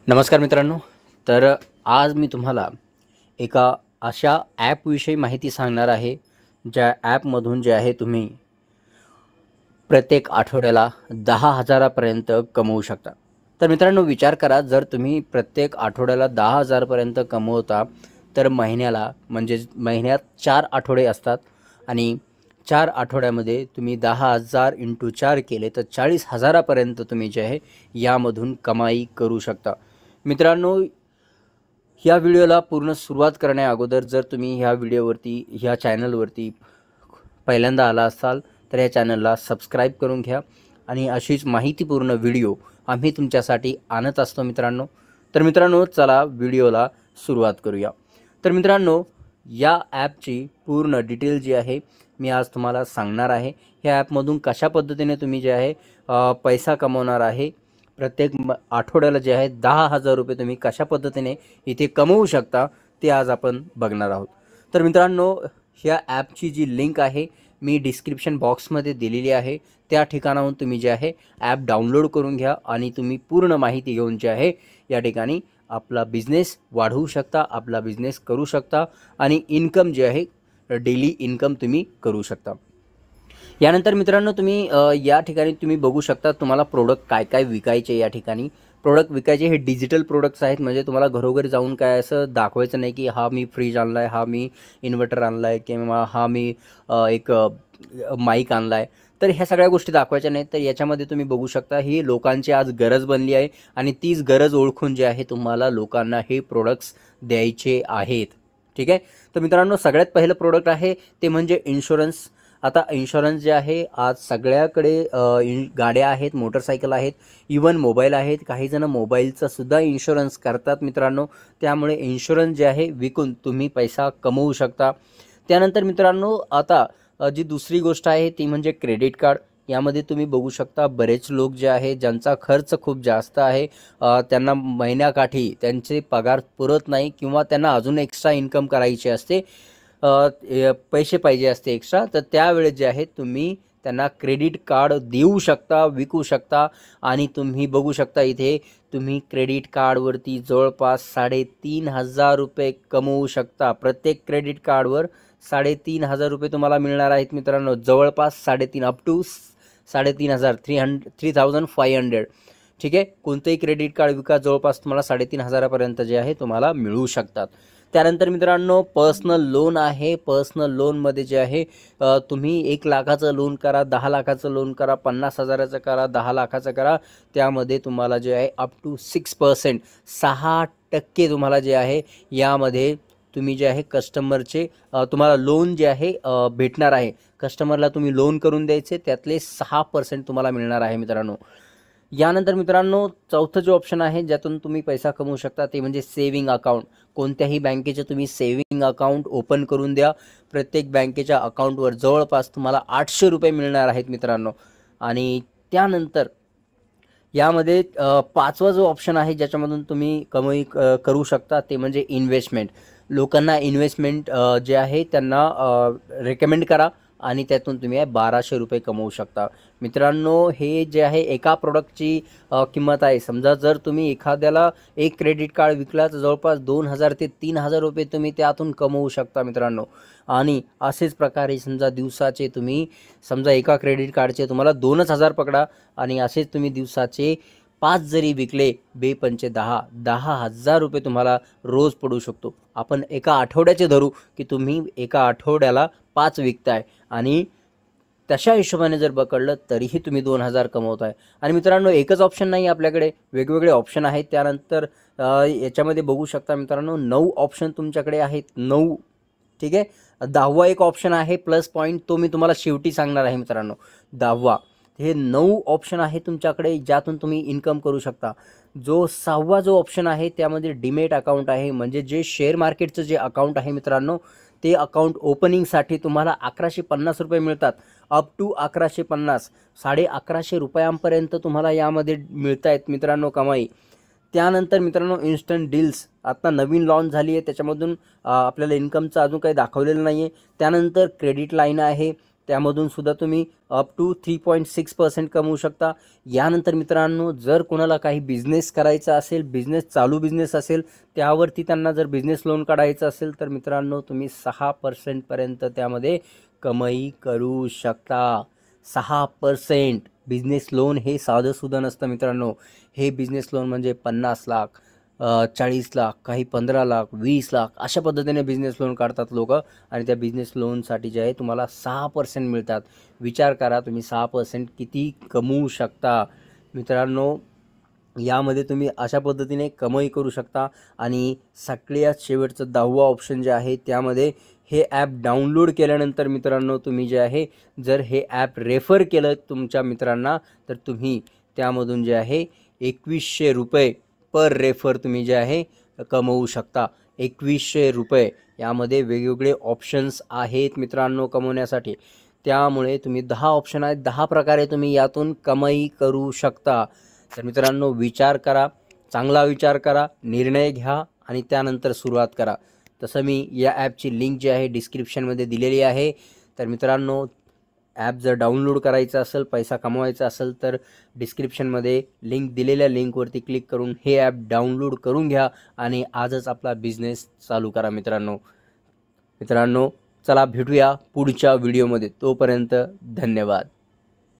नमस्कार मित्रांनो. तर आज मी तुम्हाला एका अशा ॲपविषयी माहिती सांगणार आहे, ज्या ॲपमधून जे आहे तुम्ही प्रत्येक आठवड्याला 10,000पर्यंत कमवू शकता. तर मित्रांनो विचार करा, जर तुम्ही प्रत्येक आठवड्याला 10,000पर्यंत कमवता, तर महिन्याला म्हणजेच महिन्यात 4 आठवडे असतात आणि 4 आठवड्यामध्ये तुम्ही 10,000 × 4 केले तर 40,000पर्यंत तुम्ही जे आहे यामधून कमाई करू शकता. मित्रांनो, ह्या व्हिडिओला पूर्ण सुरुवात करण्या अगोदर जर तुम्ही ह्या चॅनलवरती पहिल्यांदा आला असाल तर या चॅनलला सबस्क्राईब करून घ्या आणि अशीच माहितीपूर्ण व्हिडिओ आम्ही तुमच्यासाठी आणत असतो मित्रांनो. तर मित्रांनो, चला व्हिडिओला सुरुवात करूया. तर मित्रांनो, या ॲपची पूर्ण डिटेल जी आहे मी आज तुम्हाला सांगणार आहे. ह्या ॲपमधून कशा पद्धतीने तुम्ही जे आहे पैसा कमवणार आहे, प्रत्येक आठवड्याला जे आहे 10,000 रुपये तुम्ही कशा पद्धतीने इथे कमवू शकता ते आज आपण बघणार आहोत. तर मित्रांनो, ह्या ॲपची जी लिंक आहे मी डिस्क्रिप्शन बॉक्समध्ये दिलेली आहे. त्या ठिकाणाहून तुम्ही जे आहे ॲप डाउनलोड करून घ्या आणि तुम्ही पूर्ण माहिती घेऊन जे आहे या ठिकाणी आपला बिझनेस वाढवू शकता, आपला बिझनेस करू शकता आणि इन्कम जे आहे डेली इन्कम तुम्ही करू शकता. यानंतर मित्रांनो, तुम्ही या ठिकाणी तुम्ही बघू शकता तुम्हाला प्रोडक्ट काय काय विकायचे. या ठिकाणी प्रोडक्ट विकायचे हे डिजिटल प्रोडक्ट्स आहेत, म्हणजे तुम्हाला घरोघरी जाऊन काय असं दाखवायचं नाही की हा मी फ्रीज आणला आहे, हा मी इन्व्हर्टर आणला आहे किंवा हा मी एक माईक आणला आहे. तर ह्या सगळ्या गोष्टी दाखवायच्या नाहीत. तर याच्यामध्ये तुम्ही बघू शकता ही लोकांची आज गरज बनली आहे आणि तीच गरज ओळखून जे आहे तुम्हाला लोकांना हे प्रोडक्ट्स द्यायचे आहेत. ठीक आहे. तर मित्रांनो, सगळ्यात पहिलं प्रोडक्ट आहे ते म्हणजे इन्शुरन्स. आता इन्शुरन्स जे आहे आज सगळ्याकडे गाड्या आहेत, मोटरसायकल आहेत, इवन मोबाईल आहेत. काही जण मोबाईलचा सुद्धा इन्शुरन्स करतात मित्रांनो. त्यामुळे इन्शुरन्स जे आहे विकून तुम्ही पैसा कमवू शकता. त्यानंतर मित्रांनो, आता जी दुसरी गोष्ट आहे ती म्हणजे क्रेडिट कार्ड. यामध्ये तुम्ही बघू शकता बरेच लोक जे आहे ज्यांचा खर्च खूप जास्त आहे, त्यांना महिन्याकाठी त्यांचे पगार पुरत नाही किंवा त्यांना अजून एक्स्ट्रा इन्कम करायची असते, पैसे पाहिजे असते एक्स्ट्रा. तर त्यावेळेस जे आहे तुम्ही त्यांना क्रेडिट कार्ड देऊ शकता, विकू शकता आणि तुम्ही बघू शकता इथे तुम्ही क्रेडिट कार्डवरती जवळपास 3,500 रुपये कमवू शकता. प्रत्येक क्रेडिट कार्डवर 3,500 रुपये तुम्हाला मिळणार आहेत मित्रांनो. जवळपास 3,500 अप टू 3,500 3,500. ठीक आहे. कोणतंही क्रेडिट कार्ड विका, जवळपास तुम्हाला 3,500पर्यंत जे आहे तुम्हाला मिळू शकतात. त्यानंतर मित्रांनो, पर्सनल लोन आहे. पर्सनल लोनमध्ये जे आहे तुम्ही 1 लाखाचं लोन करा, 10 लाखाचं लोन करा, 50,000चं करा, 10 लाखाचं करा. त्यामध्ये तुम्हाला जे आहे अप टू 6% 6% तुम्हाला जे आहे यामध्ये तुम्ही जे आहे कस्टमरचे तुम्हाला लोन जे आहे भेटणार आहे. कस्टमरला तुम्ही लोन करून द्यायचे, त्यातले 6% तुम्हाला मिळणार आहे मित्रांनो. यानंतर मित्रांनो, चौथं जो ऑप्शन आहे ज्यातून तुम्ही पैसा कमवू शकता ते म्हणजे सेविंग अकाउंट. कोणत्याही बँकेचे तुम्ही सेविंग अकाउंट ओपन करून द्या. प्रत्येक बँकेच्या अकाउंटवर जवळपास तुम्हाला 800 रुपये मिळणार आहेत मित्रांनो. आणि त्यानंतर यामध्ये पाचवा जो ऑप्शन आहे ज्याच्यामधून तुम्ही कमाई करू शकता ते म्हणजे इन्व्हेस्टमेंट. लोकांना इन्व्हेस्टमेंट जे आहे त्यांना रेकमेंड करा आणि त्यातून तुम्ही 1,200 रुपये कमवू शकता मित्रांनो. हे जे आहे एका प्रोडक्टची किंमत आहे. समजा जर तुम्ही एखाद्याला एक क्रेडिट कार्ड विकला तर जवळपास 2,000 ते 3,000 रुपये तुम्ही त्यातून कमवू शकता मित्रांनो. आणि असेच प्रकारे समजा दिवसाचे तुम्ही समजा एका क्रेडिट कार्डचे तुम्हाला 2,000 पकडा आणि असेच तुम्ही दिवसाचे 5 जरी विकले, 10,000 रुपये तुम्हाला रोज पडू शकतो. आपण एका आठवड्याचे धरू की तुम्ही एका आठवड्याला 5 विकताय आणि तशा हिशोबाने जर पकडलं तरीही तुम्ही 2,000 कमवताय. आणि मित्रांनो, एकच ऑप्शन नाही आपल्याकडे, वेगवेगळे ऑप्शन आहेत. त्यानंतर याच्यामध्ये बघू शकता मित्रांनो 9 ऑप्शन तुमच्याकडे आहेत. 9. ठीक आहे. 10वा एक ऑप्शन आहे प्लस पॉईंट, तो मी तुम्हाला शेवटी सांगणार आहे मित्रांनो. 10वा हे 9 ऑप्शन आहे तुमच्याकडे ज्यातून तुम्ही इन्कम करू शकता. जो 6वा जो ऑप्शन आहे त्यामध्ये डीमॅट अकाउंट आहे, म्हणजे जे शेअर मार्केटचं जे अकाउंट आहे मित्रांनो, ते अकाउंट ओपनिंगसाठी तुम्हाला 1,150 रुपये मिळतात. अप टू 1,150 1,150 रुपयांपर्यंत तुम्हाला यामध्ये मिळत आहेत मित्रांनो कमाई. त्यानंतर मित्रांनो, इन्स्टंट डील्स आता नवीन लॉन्च झाली आहे, त्याच्यामधून आपल्याला इन्कमचं अजून काही दाखवलेलं नाही आहे. त्यानंतर क्रेडिट लाईन आहे, त्यामधून सुद्धा तुम्ही अप टू 3.6% कमवू शकता. यानंतर मित्रांनो, जर कोणाला काही बिझनेस करायचा असेल, चालू बिझनेस असेल, त्यावरती त्यांना जर बिझनेस लोन काढायचं असेल तर मित्रांनो तुम्ही 6% पर्यंत त्यामध्ये कमाई करू शकता. 6%. बिझनेस लोन हे साधंसुद्धा नसतं मित्रांनो. हे बिझनेस लोन म्हणजे 50 लाख, 40 लाख, काही 15 लाख, 20 लाख अशा पद्धतीने बिझनेस लोन काढतात लोक, आणि त्या बिझनेस लोनसाठी जे आहे तुम्हाला 6% मिळतात. विचार करा तुम्ही 6% किती कमवू शकता मित्रांनो. यामध्ये तुम्ही अशा पद्धतीने कमाई करू शकता. आणि सगळ्यात शेवटचं 10वा ऑप्शन जे आहे त्यामध्ये हे ॲप डाउनलोड केल्यानंतर मित्रांनो तुम्ही जे आहे, जर हे ॲप रेफर केलं तुमच्या मित्रांना तर तुम्ही त्यामधून जे आहे 2100 रुपये पर रेफर तुम्ही जे आहे कमवू शकता. 2100 रुपये. यामध्ये वेगवेगळे ऑप्शन्स आहेत मित्रांनो कमवण्यासाठी. त्यामुळे तुम्ही 10 ऑप्शन आहेत, 10 प्रकारे तुम्ही यातून कमाई करू शकता. तर मित्रांनो विचार करा, चांगला विचार करा, निर्णय घ्या आणि त्यानंतर सुरुवात करा. तसं मी या ॲपची लिंक जी आहे डिस्क्रिप्शनमध्ये दिलेली आहे. तर मित्रांनो, ॲप जर डाउनलोड करायचं असेल, पैसा कमवायचा असेल तर डिस्क्रिप्शनमध्ये लिंक दिलेल्या लिंकवरती क्लिक करून हे ॲप डाउनलोड करून घ्या आणि आजच आपला बिझनेस चालू करा मित्रांनो. चला भेटूया पुढच्या व्हिडिओमध्ये. तोपर्यंत धन्यवाद.